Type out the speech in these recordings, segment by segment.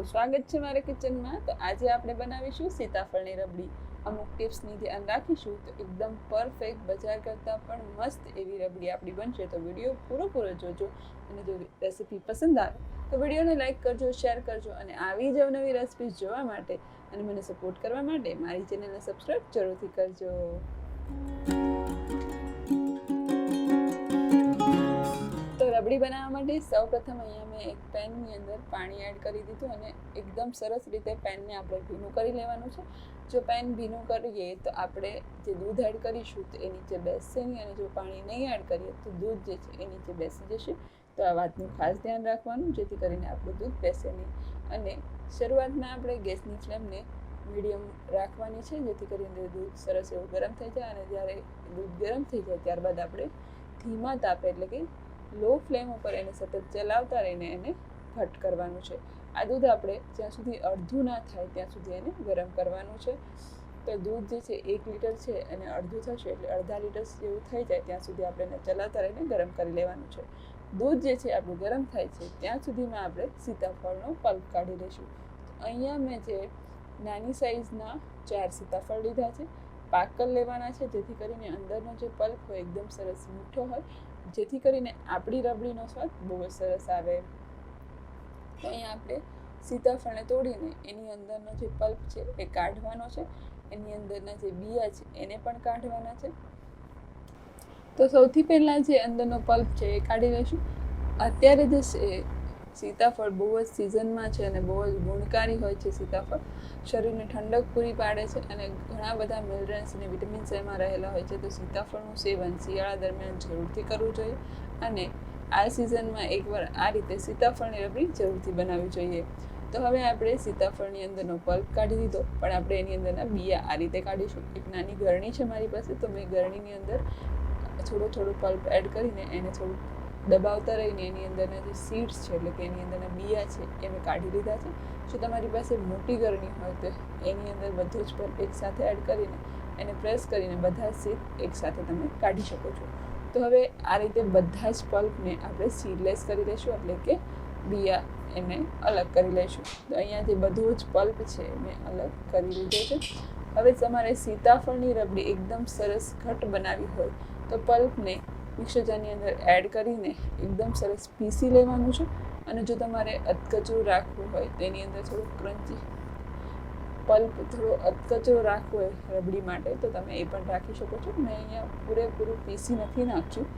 તમારું સ્વાગત છે મારા કિચનમાં. તો આજે આપણે બનાવીશું સીતાફળની રબડી. અમુક ટિપ્સની ધ્યાન રાખીશું તો એકદમ પરફેક્ટ, બજાર કરતાં પણ મસ્ત એવી રબડી આપણી બનશે. તો વિડીયો પૂરો જોજો અને જો રેસીપી પસંદ આવે તો વિડીયોને લાઇક કરજો, શેર કરજો અને આવી જ નવી રેસીપીઝ જોવા માટે અને મને સપોર્ટ કરવા માટે મારી ચેનલને સબસ્ક્રાઈબ જરૂરથી કરજો. તો રબડી બનાવવા માટે સૌપ્રથમ અહીંયા મેં એક પેનની અંદર પાણી એડ કરી દીધું અને એકદમ સરસ રીતે પેનને આપણે ભીનું કરી લેવાનું છે. જો પેન ભીનું કરીએ તો આપણે જે દૂધ એડ કરીશું તો એ નીચે બેસશે નહીં, અને જો પાણી નહીં એડ કરીએ તો દૂધ જે છે એ નીચે બેસી જશે. તો આ વાતનું ખાસ ધ્યાન રાખવાનું, જેથી કરીને આપણું દૂધ બેસે નહીં. અને શરૂઆતમાં આપણે ગેસની ફ્લેમને મીડિયમ રાખવાની છે, જેથી કરીને દૂધ સરસ એવું ગરમ થઈ જાય. અને જ્યારે દૂધ ગરમ થઈ જાય ત્યારબાદ આપણે ધીમા તાપે એટલે કે લો ફ્લેમ ઉપર એને સતત ચલાવતા રહીને એને ઘટ કરવાનું છે. આ દૂધ આપણે જ્યાં સુધી અડધું ના થાય ત્યાં સુધી એને ગરમ કરવાનું છે. તો દૂધ જે છે 1 લીટર છે અને અડધું થશે એટલે અડધા લીટર જેવું થઈ જાય ત્યાં સુધી આપણે એને ચલાવતા રહીને ગરમ કરી લેવાનું છે. દૂધ જે છે આપણું ગરમ થાય છે ત્યાં સુધીમાં આપણે સીતાફળનો પલ્પ કાઢી લઈશું. અહીંયા મેં જે નાની સાઇઝના 4 સીતાફળ લીધા છે. પાકલ લેવાના છે, જેથી કરીને અંદરનો જે પલ્પ હોય એકદમ સરસ મીઠો હોય, જેથી કરીને આપણી રબડીનો સ્વાદ બહુ જ સરસ આવે. તો અહીંયા આપણે સીતાફળને તોડીને એની અંદરનો જે પલ્પ છે એ કાઢવાનો છે. એની અંદરના જે બિયા છે એને પણ કાઢવાના છે. તો સૌથી પહેલાં જે અંદરનો પલ્પ છે એ કાઢી લઈશું. અત્યારે જે સીતાફળ બહુ જ સિઝનમાં છે અને બહુ જ ગુણકારી હોય છે. સીતાફળ શરીરને ઠંડક પૂરી પાડે છે અને ઘણા બધા મિનરલ્સ અને વિટામિન્સ એમાં રહેલા હોય છે. તો સીતાફળનું સેવન શિયાળા દરમિયાન જરૂરથી કરવું જોઈએ અને આ સિઝનમાં એકવાર આ રીતે સીતાફળની રબડી જરૂરથી બનાવવી જોઈએ. તો હવે આપણે સીતાફળની અંદરનો પલ્પ કાઢી દીધો, પણ આપણે એની અંદરના બિયા આ રીતે કાઢીશું. એક નાની ગરણી છે મારી પાસે, તો મેં ગરણીની અંદર થોડું પલ્પ એડ કરીને એને થોડું દબાવતા રહીને એની અંદરના જે સીડ્સ છે એટલે કે એની અંદરના બિયા છે એ મેં કાઢી લીધા છે. જો તમારી પાસે મોટી ગરણી હોય તો એની અંદર બધો જ પલ્પ એકસાથે એડ કરીને એને પ્રેસ કરીને બધા જ સીડ એકસાથે તમે કાઢી શકો છો. તો હવે આ રીતે બધા જ પલ્પને આપણે સીડલેસ કરી લઈશું, એટલે કે બિયા એને અલગ કરી લઈશું. તો અહીંયા જે બધો જ પલ્પ છે મેં અલગ કરી લીધો છે. હવે તમારે સીતાફળની રબડી એકદમ સરસ ઘટ બનાવી હોય તો પલ્પને મિક્સર જારની અંદર એડ કરીને એકદમ સરસ પીસી લેવાનું છે. અને જો તમારે અધકચરું રાખવું હોય તો એની અંદર થોડું ક્રન્ચી પલ્પ થોડો અધકચરો રાખવો હોય રબડી માટે તો તમે એ પણ રાખી શકો છો. મેં અહીંયા પૂરેપૂરું પીસી નથી નાખ્યું,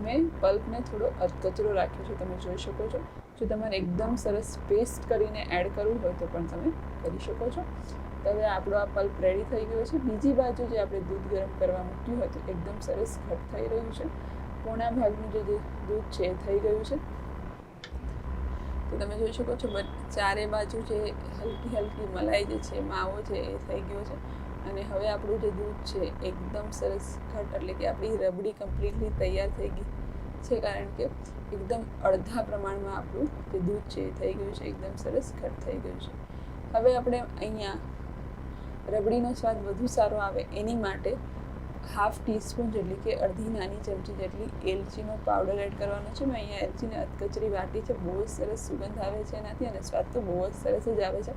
મેં પલ્પને થોડો અધકચરો રાખ્યો છે, તમે જોઈ શકો છો. જો તમારે એકદમ સરસ પેસ્ટ કરીને એડ કરવું હોય તો પણ તમે કરી શકો છો. તો હવે આપણો આ પલ્પ રેડી થઈ ગયો છે. બીજી બાજુ જે આપણે દૂધ ગરમ કરવા મૂક્યું હતું એકદમ સરસ ઘટ થઈ રહ્યું છે. પોણા ભાગનું જે દૂધ છે એ થઈ ગયું છે. તો તમે જોઈ શકો છો ચારે બાજુ જે હલકી મલાઈ જે છે, માવો છે એ થઈ ગયો છે. અને હવે આપણું જે દૂધ છે એકદમ સરસ ઘટ, એટલે કે આપણી રબડી કમ્પ્લીટલી તૈયાર થઈ ગઈ છે, કારણ કે એકદમ અડધા પ્રમાણમાં આપણું જે દૂધ છે એ થઈ ગયું છે, એકદમ સરસ ઘટ થઈ ગયું છે. હવે આપણે અહીંયા રબડીનો સ્વાદ વધુ સારો આવે એની માટે ½ ટીસ્પૂન જેટલી કે અડધી નાની ચમચી જેટલી એલચીનો પાવડર એડ કરવાનો છે. મેં અહીંયા એલચીને અધકચરી વાટી છે. બહુ જ સરસ સુગંધ આવે છે એનાથી અને સ્વાદ તો બહુ જ સરસ જ આવે છે.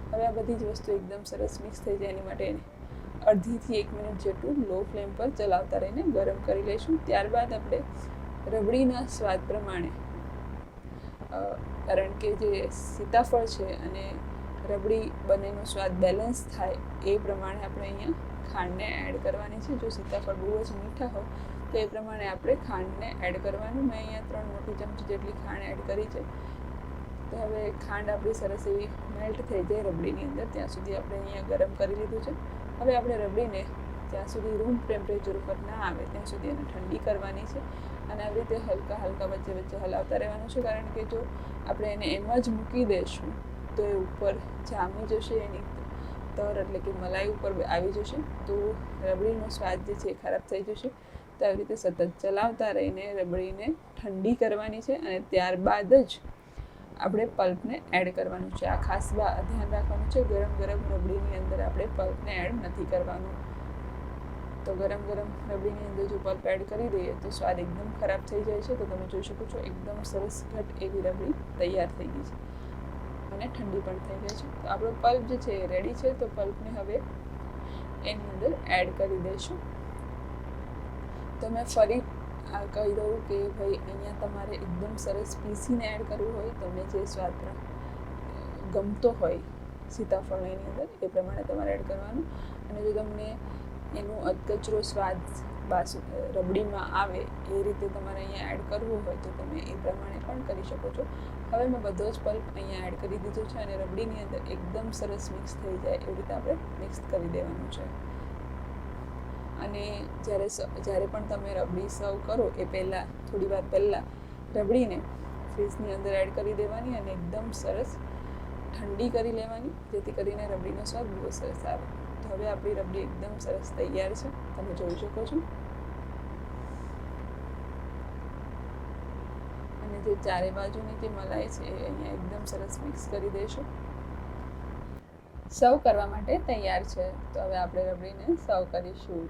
હવે આ બધી જ વસ્તુ એકદમ સરસ મિક્સ થઈ જાય એની માટે અડધીથી 1 મિનિટ જેટલું લો ફ્લેમ પર ચલાવતા રહીને ગરમ કરી લઈશું. ત્યારબાદ આપણે રબડીના સ્વાદ પ્રમાણે, કારણ કે જે સીતાફળ છે અને રબડી બંનેનો સ્વાદ બેલેન્સ થાય એ પ્રમાણે આપણે અહીંયા ખાંડને એડ કરવાની છે. જો સીતાફળ બહુ જ મીઠા હોય તો એ પ્રમાણે આપણે ખાંડને એડ કરવાનું. મેં અહીંયા 3 મોટી ચમચી જેટલી ખાંડ એડ કરી છે. તો હવે ખાંડ આપણી સરસ એવી મેલ્ટ થઈ જાય રબડીની અંદર ત્યાં સુધી આપણે અહીંયા ગરમ કરી લીધું છે. હવે આપણે રબડીને ત્યાં સુધી રૂમ ટેમ્પરેચર ઉપર ના આવે ત્યાં સુધી એને ઠંડી કરવાની છે. અને આવી રીતે હલકા વચ્ચે હલાવતા રહેવાનું છે, કારણ કે જો આપણે એને એમ જ મૂકી દઈશું તો એ ઉપર જામી જશે, એની તર એટલે કે મલાઈ ઉપર આવી જશે, તો રબડીનો સ્વાદ જે છે એ ખરાબ થઈ જશે. તો આવી રીતે સતત ચલાવતા રહીને રબડીને ઠંડી કરવાની છે અને ત્યારબાદ જ આપણે પલ્પને એડ કરવાનું છે. આ ખાસ ધ્યાન રાખવાનું છે, ગરમ રબડીની અંદર આપણે પલ્પને એડ નથી કરવાનું. તો ગરમ રબડીની અંદર જો પલ્પ એડ કરી દઈએ તો સ્વાદ એકદમ ખરાબ થઈ જાય છે. તો તમે જોઈ શકો છો એકદમ સરસ ઘટ એવી રબડી તૈયાર થઈ ગઈ છે. અને ઠંડી પણ થઈ ગઈ છે. તો આપણો પલ્પ જે છે એ રેડી છે. તો પલ્પને હવે એની અંદર એડ કરી દઈશું. તો મેં ફરી કહી દઉં કે ભાઈ અહીંયા તમારે એકદમ સરસ પીસીને એડ કરવું હોય, તમને જે સ્વાદ ગમતો હોય સીતાફળ એની અંદર એ પ્રમાણે તમારે એડ કરવાનું. અને જો તમને એનું અધકચરો સ્વાદ રબડીમાં આવે એ રીતે તમારે અહીંયા એડ કરવું હોય તો તમે એ પ્રમાણે પણ કરી શકો છો. હવે મેં બધો જ પલ્પ અહીંયા એડ કરી દીધો છે અને રબડીની અંદર એકદમ સરસ મિક્સ થઈ જાય એવી રીતે આપણે મિક્સ કરી દેવાનું છે. અને જ્યારે પણ તમે રબડી સર્વ કરો એ પહેલાં થોડી વાર પહેલાં રબડીને ફ્રીજની અંદર એડ કરી દેવાની અને એકદમ સરસ ઠંડી કરી લેવાની, જેથી કરીને રબડીનો સ્વાદ બહુ સરસ આવે. તો હવે આપણી રબડી એકદમ સરસ તૈયાર છે, તમે જોઈ શકો છો. અને જે ચારે બાજુની જે મલાઈ છે એ અહીંયા એકદમ સરસ મિક્સ કરી દઈશું. સર્વ કરવા માટે તૈયાર છે. તો હવે આપણે રબડીને સર્વ કરીશું.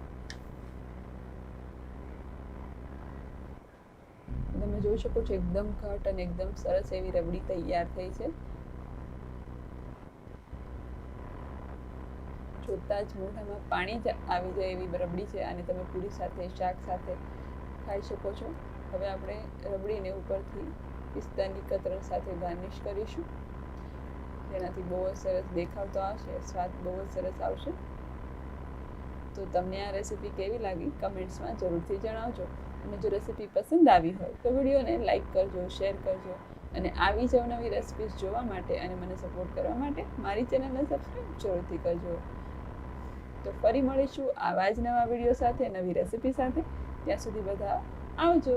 તમે જોઈ શકો છો એકદમ ઘટ અને એકદમ સરસ એવી રબડી તૈયાર થઈ છે. જોતાં જ મોઢામાં પાણી જ આવી જાય એવી રબડી છે. અને તમે પૂરી સાથે, શાક સાથે ખાઈ શકો છો. હવે આપણે રબડીને ઉપરથી પિસ્તાની કતરણ સાથે ગાર્નિશ કરીશું, જેનાથી બહુ જ સરસ દેખાવ તો આવશે, સ્વાદ બહુ જ સરસ આવશે. તો તમને આ રેસીપી કેવી લાગી કમેન્ટ્સમાં જરૂરથી જણાવજો. અને જો રેસીપી પસંદ આવી હોય તો વિડીયોને લાઇક કરજો, શેર કરજો. અને આવી જ અવનવી રેસીપીઝ જોવા માટે અને મને સપોર્ટ કરવા માટે મારી ચેનલને સબસ્ક્રાઈબ જરૂરથી કરજો. તો ફરી મળીશું આવા જ નવા વિડીયો સાથે, નવી રેસીપી સાથે. ત્યાં સુધી બધા આવજો.